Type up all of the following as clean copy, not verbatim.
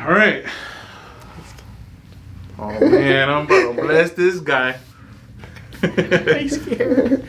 All right. Oh man, I'm about to bless this guy. He's scared.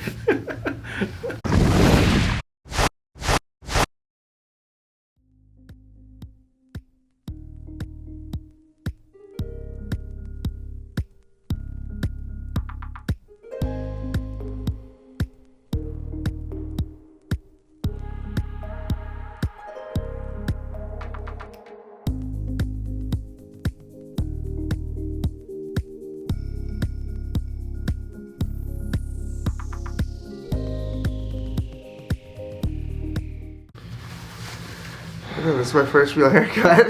This is my first real haircut.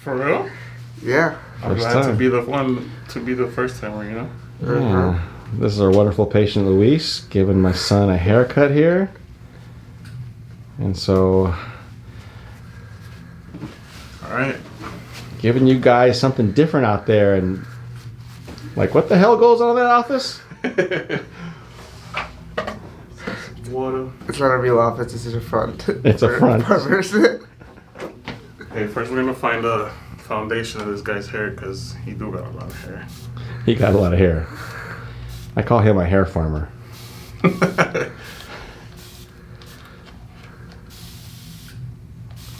For real? Yeah. I'm glad to be the one to be the first timer, you know? Yeah. This is our wonderful patient Luis giving my son a haircut here. And so, Alright. giving you guys something different out there. And like, what the hell goes on in that office? Water. It's not a real office, this is a front. It's a front. Barbers. Hey, first we're gonna find the foundation of this guy's hair because he do got a lot of hair. He got a lot of hair. I call him a hair farmer.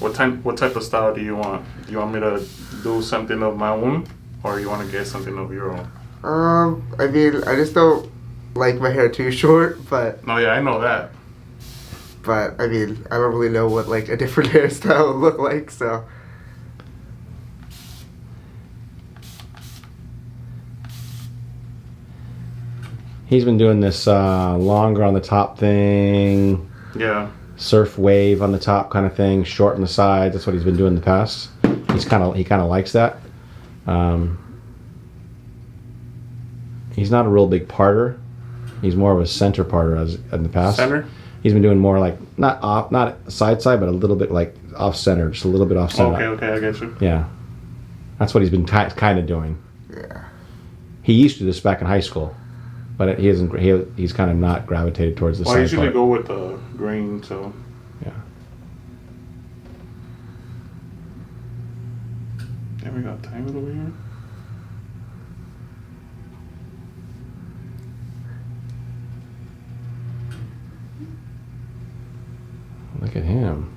What type of style do you want? Do you want me to do something of my own, or you want to get something of your own? I mean, I just don't like my hair too short, but No, yeah, I know that. I mean, I don't really know what like a different hairstyle would look like, so. He's been doing this longer on the top thing, Yeah. surf wave on the top kind of thing, short on the sides. That's what he's been doing in the past. He kind of likes that. He's not a real big parter. He's more of a center parter as in the past. Center? He's been doing more like not side, but a little bit like off center, just a little bit off center. Okay, I get you. Yeah, that's what he's been kind of doing. Yeah. He used to do this back in high school, but he hasn't. He's kind of not gravitated towards the Well, I side usually part. go with the green, so. Yeah. Yeah, we got time over here. Look at him.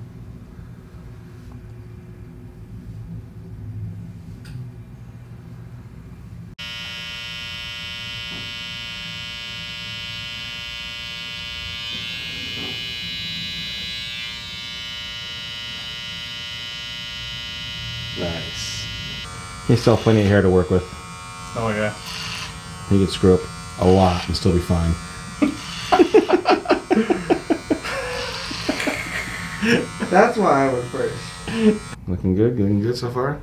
Nice. He's still plenty of hair to work with. Oh yeah. He could screw up a lot and still be fine. That's why I went first. Looking good so far.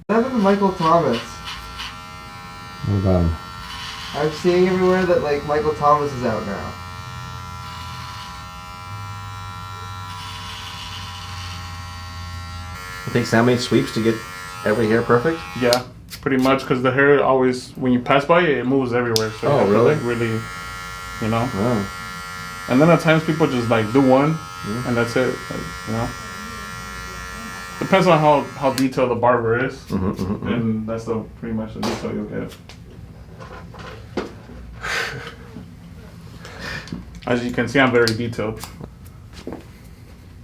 What happened to Michael Thomas? What about him? I'm seeing everywhere that like Michael Thomas is out now. It takes how many sweeps to get every hair perfect? Yeah, pretty much, because the hair always, when you pass by it moves everywhere. So you have to, really? like, really, you know? Oh. And then at times people just like do one, and that's it. Like, you know? Depends on how detailed the barber is. And that's pretty much the detail you'll get. As you can see, I'm very detailed.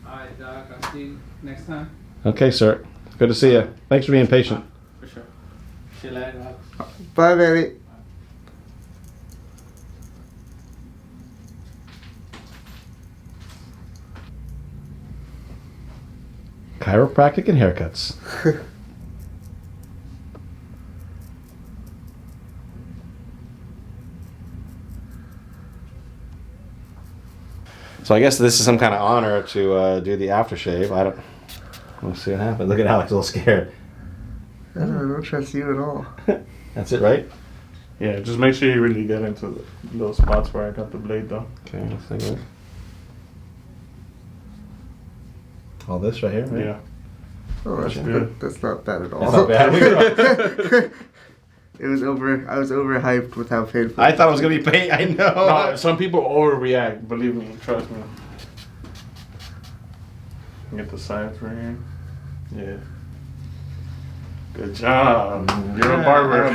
Alright, Doc, I'll see you next time. Okay, sir. Good to see you. Thanks for being patient. For sure. See you later, Doc. Bye, Manny. Chiropractic and haircuts. So I guess this is some kind of honor to do the aftershave. We'll see what happens. Look at Alex, a little scared. I don't trust you at all. That's it, right? Yeah, just make sure you really get into those spots where I got the blade though. Okay, let's take a look. All this right here, right? Yeah. Oh, that's That's good. good. That's not bad at all. That's not bad. I was overhyped with how painful. I thought it was gonna be pain. I know. No, some people overreact. Believe me, trust me. Get the sides right here. Yeah. Good job. You're a barber.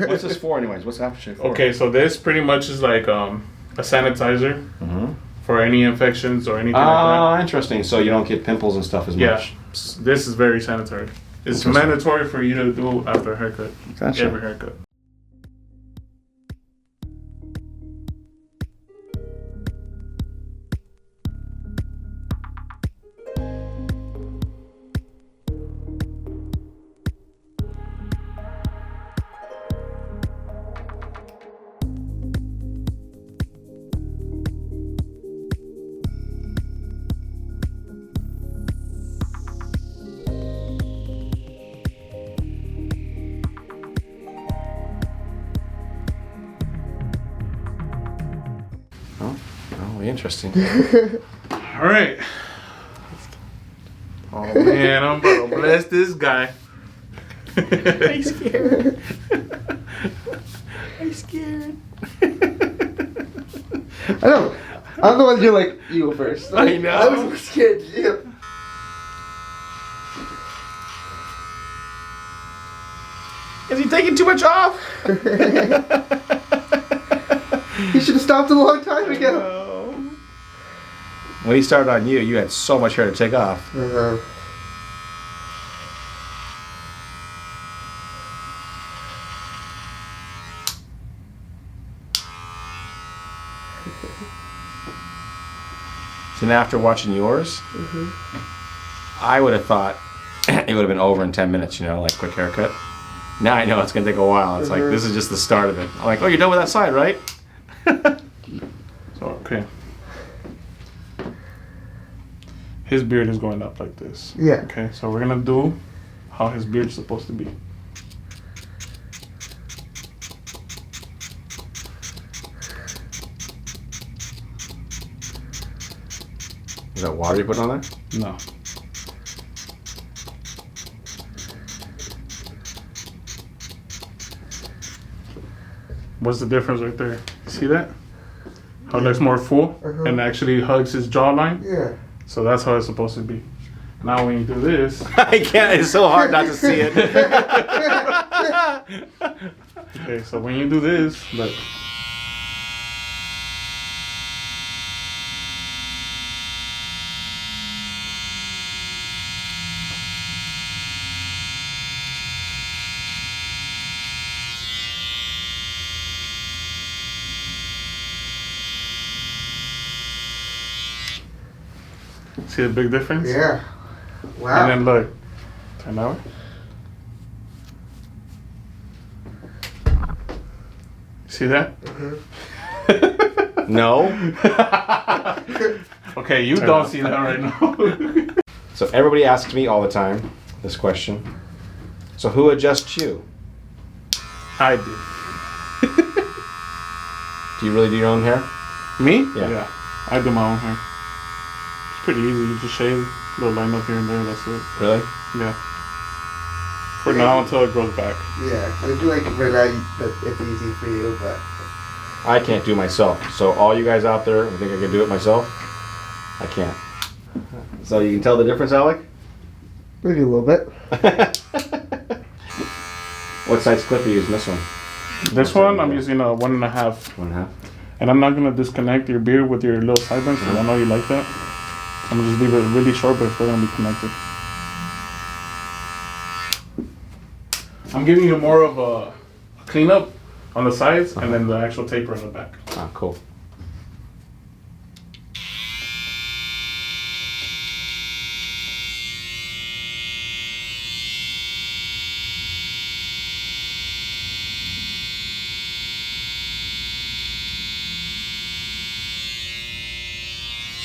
What's this for, anyways? What's aftershave for? Okay, so this pretty much is like a sanitizer for any infections or anything like Ah, interesting. So you don't get pimples and stuff as that. Yeah, much. this is very sanitary. It's mandatory for you to do after a haircut. Gotcha. Every haircut. Oh, interesting. All right. Oh man, I'm about to bless this guy. I'm scared. I'm scared. I know. I'm the one you're like, you go first. I know. I was scared of you. Is he taking too much off? He should have stopped a long time ago. When he started on you, you had so much hair to take off. So now after watching yours, I would have thought it would have been over in 10 minutes, you know, like quick haircut. Now I know it's going to take a while. It's like, this is just the start of it. I'm like, oh, you're done with that side, right? So, okay. His beard is going up like this. Yeah. Okay, so we're gonna do how his beard's supposed to be. Is that water you put on there? No. What's the difference right there? See that? How it looks more full and actually hugs his jawline? Yeah. So that's how it's supposed to be. Now when you do this, I can't. It's so hard not to see it. okay, so when you do this, look. See the big difference? Yeah. Wow. And then look, turn that way. See that? No. Okay, you don't see that right now. So everybody asks me all the time this question. So who adjusts you? I did. Do you really do your own hair? Me? Yeah. I do my own hair. It's pretty easy. You just shave, a little line up here and there. That's it. Really? Yeah. For now until it grows back. Yeah. I feel like right now that it's easy for you, but I can't do myself. So all you guys out there who think I can do it myself, I can't. So you can tell the difference, Alec? maybe a little bit. What size clip are you using this one? This one, I'm using a 1.5. 1.5. And I'm not going to disconnect your beard with your little sideburns because I know you like that. I'm going to just leave it really short, but it's still going to be connected. I'm giving you more of a cleanup on the sides and then the actual taper in the back. Ah, cool.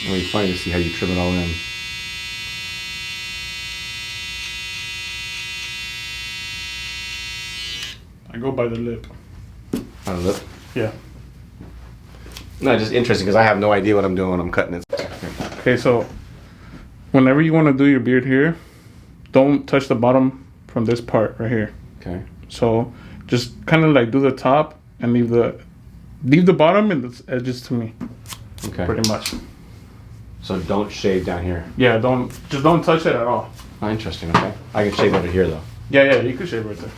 It'll be funny to see how you trim it all in. I go by the lip. On the lip? Yeah. No, just interesting because I have no idea what I'm doing when I'm cutting it. Okay, so whenever you want to do your beard here, don't touch the bottom from this part right here. Okay. So just kind of like do the top and leave the bottom and the edges to me, Okay. pretty much. So don't shave down here. Yeah, don't touch it at all. Oh, interesting. Okay. I can shave over here though. Yeah, you could shave right there.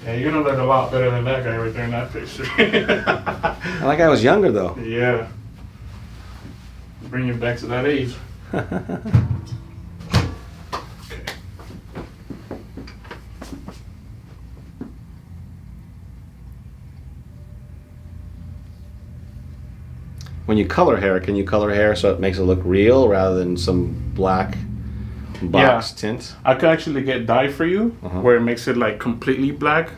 Yeah, you're gonna look a lot better than that guy right there in that picture. And that guy was younger though. Yeah. Bring you back to that age. When you color hair, can you color hair so it makes it look real rather than some black box tint? I could actually get dye for you where it makes it like completely black,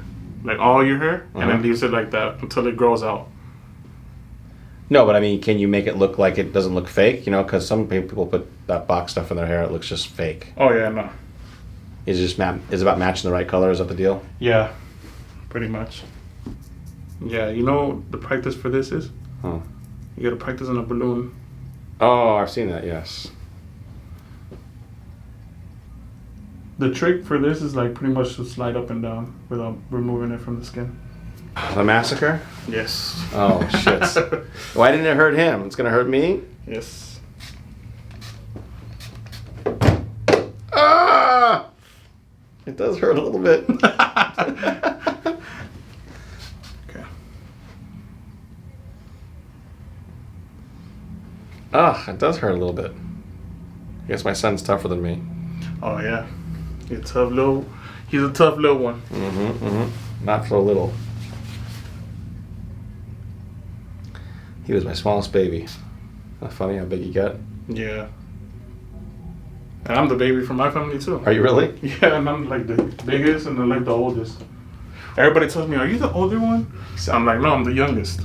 like all your hair, and then leaves it like that until it grows out. No, but I mean, can you make it look like it doesn't look fake? You know, because some people put that box stuff in their hair, it looks just fake. Oh yeah, no. Is it just is it about matching the right color? Is that the deal? Yeah, pretty much. Yeah, you know the practice for this is? Huh. You gotta practice on a balloon. Oh, I've seen that, yes. The trick for this is like pretty much to slide up and down without removing it from the skin. The massacre? Yes. Oh, shit. Why didn't it hurt him? It's gonna hurt me? Yes. Ah! It does hurt a little bit. Okay. Ah, it does hurt a little bit. I guess my son's tougher than me. Oh yeah. He's a tough little one. Not so little. He was my smallest baby. Not funny how big he got. Yeah. And I'm the baby from my family too. Are you really? Yeah, and I'm like the biggest and then like the oldest. Everybody tells me, "Are you the older one?" I'm like, "No, I'm the youngest."